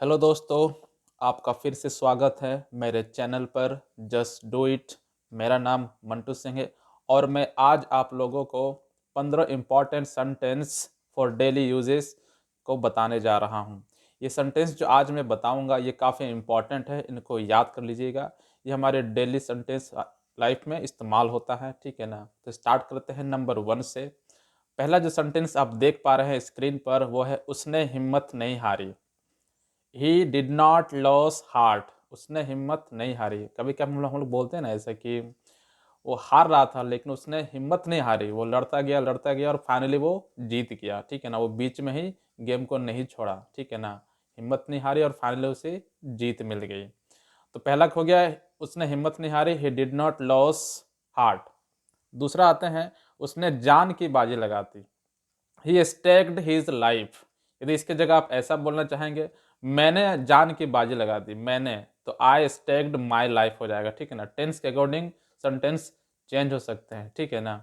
Hello दोस्तों, आपका फिर से स्वागत है मेरे चैनल पर जस्ट डू इट। मेरा नाम मंटू सिंह है और मैं आज आप लोगों को 15 important sentence for daily uses को बताने जा रहा हूँ। ये सेंटेंस जो आज मैं बताऊँगा ये काफ़ी इम्पॉर्टेंट है, इनको याद कर लीजिएगा। ये हमारे डेली सेंटेंस लाइफ में इस्तेमाल होता है, ठीक है ना। तो स्टार्ट करते हैं नंबर 1 से। पहला जो सेंटेंस आप देख पा रहे हैं स्क्रीन पर वो है, उसने हिम्मत नहीं हारी। He did not loss heart. उसने हिम्मत नहीं हारी। कभी कभी हम लोग बोलते हैं ना ऐसे कि वो हार रहा था लेकिन उसने हिम्मत नहीं हारी, वो लड़ता गया और फाइनली वो जीत गया, ठीक है ना। वो बीच में ही गेम को नहीं छोड़ा, ठीक है ना। हिम्मत नहीं हारी और फाइनली उसे जीत मिल गई। तो पहला हो गया, उसने हिम्मत नहीं हारी, he did not loss heart. दूसरा आते हैं, उसने जान की बाजी लगा दी। ही स्टेक्ड हिज लाइफ। यदि इसके जगह आप ऐसा बोलना चाहेंगे, मैंने जान की बाजी लगा दी, मैंने, तो आई स्टेक्ड माई लाइफ हो जाएगा, ठीक है ना। टेंस के अकॉर्डिंग सेंटेंस चेंज हो सकते हैं, ठीक है ना।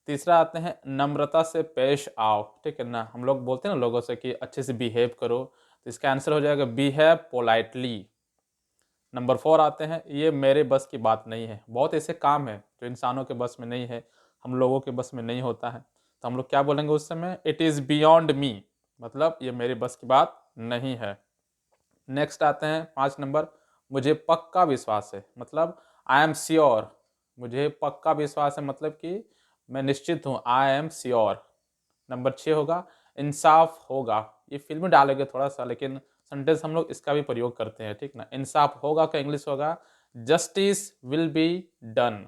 तीसरा आते हैं, नम्रता से पेश आओ, ठीक है ना। हम लोग बोलते हैं ना लोगों से कि अच्छे से बिहेव करो, तो इसका आंसर हो जाएगा बिहेव पोलाइटली। नंबर 4 आते हैं, ये मेरे बस की बात नहीं है। बहुत ऐसे काम है जो इंसानों के बस में नहीं है, हम लोगों के बस में नहीं होता है, तो हम लोग क्या बोलेंगे उस समय, इट इज़ बियॉन्ड मी, मतलब ये मेरे बस की बात नहीं है। नेक्स्ट आते हैं 5 नंबर, मुझे पक्का विश्वास है, मतलब आई एम श्योर। मुझे पक्का विश्वास है मतलब कि मैं निश्चित हूँ, आई एम श्योर। नंबर 6 होगा, इंसाफ होगा। ये फिल्म में डालोगे थोड़ा सा, लेकिन सेंटेंस हम लोग इसका भी प्रयोग करते हैं, ठीक ना। इंसाफ होगा का इंग्लिश होगा justice will be done.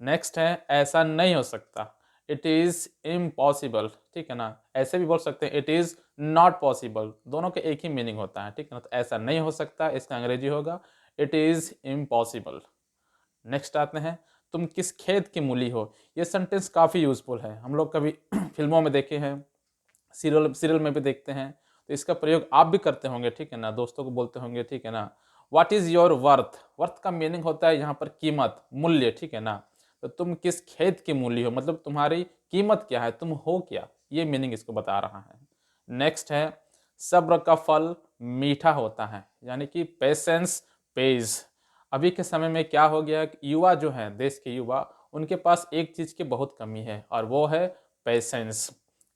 Next है, ऐसा नहीं हो सकता, इट इज इम्पॉसिबल, ठीक है ना। ऐसे भी बोल सकते हैं, इट इज नॉट पॉसिबल। दोनों के एक ही मीनिंग होता है, ठीक है ना। तो ऐसा नहीं हो सकता, इसका अंग्रेजी होगा इट इज इम्पॉसिबल। नेक्स्ट आते हैं, तुम किस खेत की मूली हो। ये सेंटेंस काफ़ी यूजफुल है, हम लोग कभी फिल्मों में देखे हैं, सीरियल सीरियल में भी देखते हैं, तो इसका प्रयोग आप भी करते होंगे, ठीक है ना। दोस्तों को बोलते होंगे, ठीक है ना। What is your worth. Worth का मीनिंग होता है यहाँ पर कीमत, मूल्य, ठीक है ना। तो तुम किस खेत की मूली हो, मतलब तुम्हारी कीमत क्या है, तुम हो क्या, ये मीनिंग इसको बता रहा है। नेक्स्ट है, सब्र का फल मीठा होता है, यानी कि पेशेंस पेज। अभी के समय में क्या हो गया कि युवा जो हैं, देश के युवा, उनके पास एक चीज़ की बहुत कमी है और वो है पेशेंस।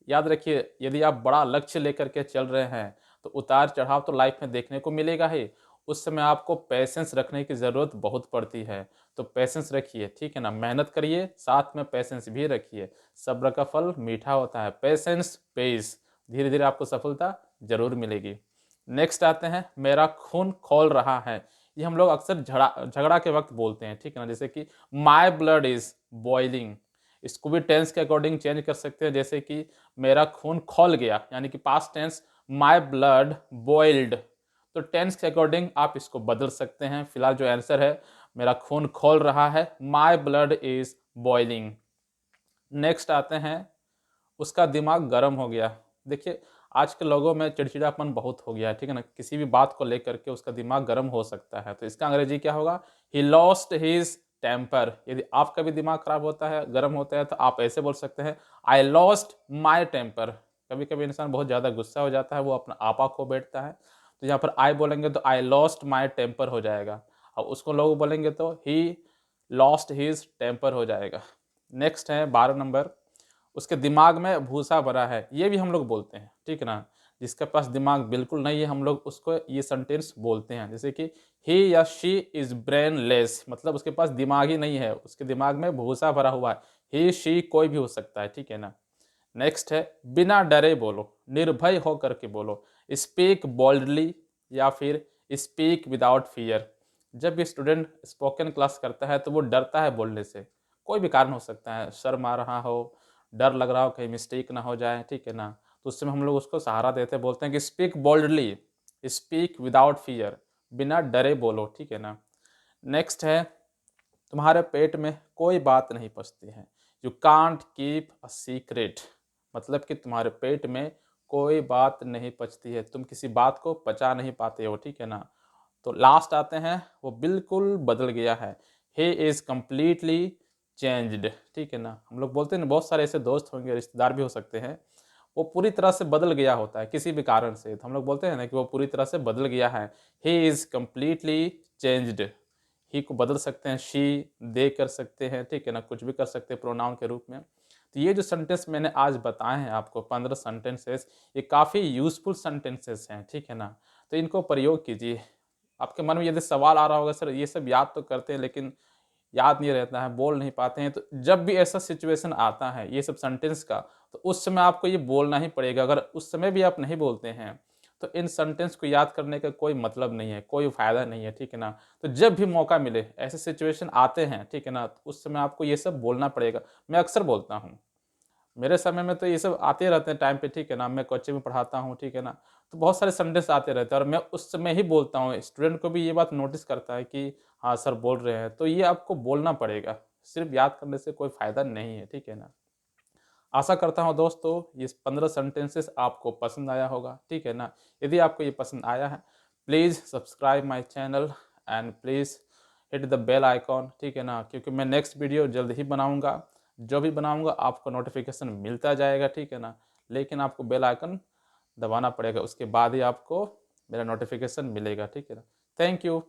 याद रखिए, यदि आप बड़ा लक्ष्य लेकर के चल रहे हैं तो उतार चढ़ाव तो लाइफ में देखने को मिलेगा ही, उस समय आपको पेशेंस रखने की ज़रूरत बहुत पड़ती है। तो पेशेंस रखिए, ठीक है ना। मेहनत करिए, साथ में पेशेंस भी रखिए। सब्र का फल मीठा होता है, पेशेंस पेज। धीरे धीरे आपको सफलता जरूर मिलेगी। नेक्स्ट आते हैं, मेरा खून खौल रहा है। ये हम लोग अक्सर झगड़ा के वक्त बोलते हैं, ठीक है ना। जैसे कि माई ब्लड इज बॉइलिंग। इसको भी टेंस के अकॉर्डिंग चेंज कर सकते हैं, जैसे कि मेरा खून खौल गया, यानी कि past tense my blood boiled. तो टेंस के अकॉर्डिंग आप इसको बदल सकते हैं। फिलहाल जो आंसर है, मेरा खून खौल रहा है, my blood is boiling. Next आते हैं, उसका दिमाग गर्म हो गया। देखिए, आज के लोगों में चिड़चिड़ापन बहुत हो गया है, ठीक है ना। किसी भी बात को लेकर के उसका दिमाग गर्म हो सकता है, तो इसका अंग्रेजी क्या होगा, ही लॉस्ट हिज टेम्पर। यदि आपका भी दिमाग खराब होता है, गर्म होता है, तो आप ऐसे बोल सकते हैं, आई लॉस्ट माई टेम्पर। कभी कभी इंसान बहुत ज़्यादा गुस्सा हो जाता है, वो अपना आपा खो बैठता है, तो यहाँ पर आई बोलेंगे तो आई लॉस्ट माई टेम्पर हो जाएगा। और उसको लोग बोलेंगे तो ही लॉस्ट हिज टेम्पर हो जाएगा। नेक्स्ट है 12 नंबर, उसके दिमाग में भूसा भरा है। ये भी हम लोग बोलते हैं, ठीक है ना। जिसके पास दिमाग बिल्कुल नहीं है, हम लोग उसको ये सेंटेंस बोलते हैं, जैसे कि ही या शी इज ब्रेनलेस, मतलब उसके पास दिमाग ही नहीं है, उसके दिमाग में भूसा भरा हुआ है। ही शी कोई भी हो सकता है, ठीक है ना। नेक्स्ट है, बिना डरे बोलो, निर्भय होकर के बोलो। स्पीक बोल्डली या फिर स्पीक विदाउट फियर। जब भी स्टूडेंट स्पोकन क्लास करता है तो वो डरता है बोलने से। कोई भी कारण हो सकता है, शर्म आ रहा हो, डर लग रहा हो कहीं मिस्टेक ना हो जाए, ठीक है ना। तो उस समय हम लोग उसको सहारा देते बोलते हैं कि speak boldly, speak without fear, बिना डरे बोलो, ठीक है ना। नेक्स्ट है, तुम्हारे पेट में कोई बात नहीं पचती है। You can't keep a secret, मतलब कि तुम्हारे पेट में कोई बात नहीं पचती है, तुम किसी बात को पचा नहीं पाते हो, ठीक है ना। तो लास्ट आते हैं, वो बिल्कुल बदल गया है, ही इज कम्प्लीटली चेंज्ड, ठीक है ना। हम लोग बोलते हैं ना, बहुत सारे ऐसे दोस्त होंगे, रिश्तेदार भी हो सकते हैं, वो पूरी तरह से बदल गया होता है किसी भी कारण से। तो हम लोग बोलते हैं ना कि वो पूरी तरह से बदल गया है, ही इज़ कम्प्लीटली चेंज्ड। ही को बदल सकते हैं शी, दे कर सकते हैं, ठीक है ना, कुछ भी कर सकते हैं प्रोनाउन के रूप में। तो ये जो सेंटेंस मैंने आज बताए हैं आपको 15 सेंटेंसेस, ये काफ़ी यूज़फुल सेंटेंसेस हैं, ठीक है ना। तो इनको प्रयोग कीजिए। आपके मन में यदि सवाल आ रहा होगा, सर ये सब याद तो करते हैं लेकिन याद नहीं रहता है, बोल नहीं पाते हैं, तो जब भी ऐसा सिचुएशन आता है ये सब सेंटेंस का, तो उस समय आपको ये बोलना ही पड़ेगा। अगर उस समय भी आप नहीं बोलते हैं, तो इन सेंटेंस को याद करने का कोई मतलब नहीं है, कोई फ़ायदा नहीं है, ठीक है ना। तो जब भी मौका मिले, ऐसे सिचुएशन आते हैं, ठीक है ना, तो उस समय आपको ये सब बोलना पड़ेगा। मैं अक्सर बोलता हूँ। मेरे समय में तो ये सब आते रहते हैं टाइम पे, ठीक है ना, मैं कोचिंग में पढ़ाता हूँ, ठीक है ना, तो बहुत सारे संडेस आते रहते हैं और मैं उस समय ही बोलता हूँ। स्टूडेंट को भी ये बात नोटिस करता है कि हाँ सर बोल रहे हैं, तो ये आपको बोलना पड़ेगा, सिर्फ याद करने से कोई फ़ायदा नहीं है, ठीक है ना। आशा करता हूँ दोस्तों ये 15 सेंटेंसेस आपको पसंद आया होगा, ठीक है ना। यदि आपको ये पसंद आया है, please subscribe my channel and please hit the bell icon, ठीक है ना, क्योंकि मैं नेक्स्ट वीडियो जल्द ही बनाऊँगा। जो भी बनाऊँगा आपको नोटिफिकेशन मिलता जाएगा, ठीक है ना, लेकिन आपको बेल आइकन दबाना पड़ेगा, उसके बाद ही आपको मेरा नोटिफिकेशन मिलेगा, ठीक है ना। Thank you.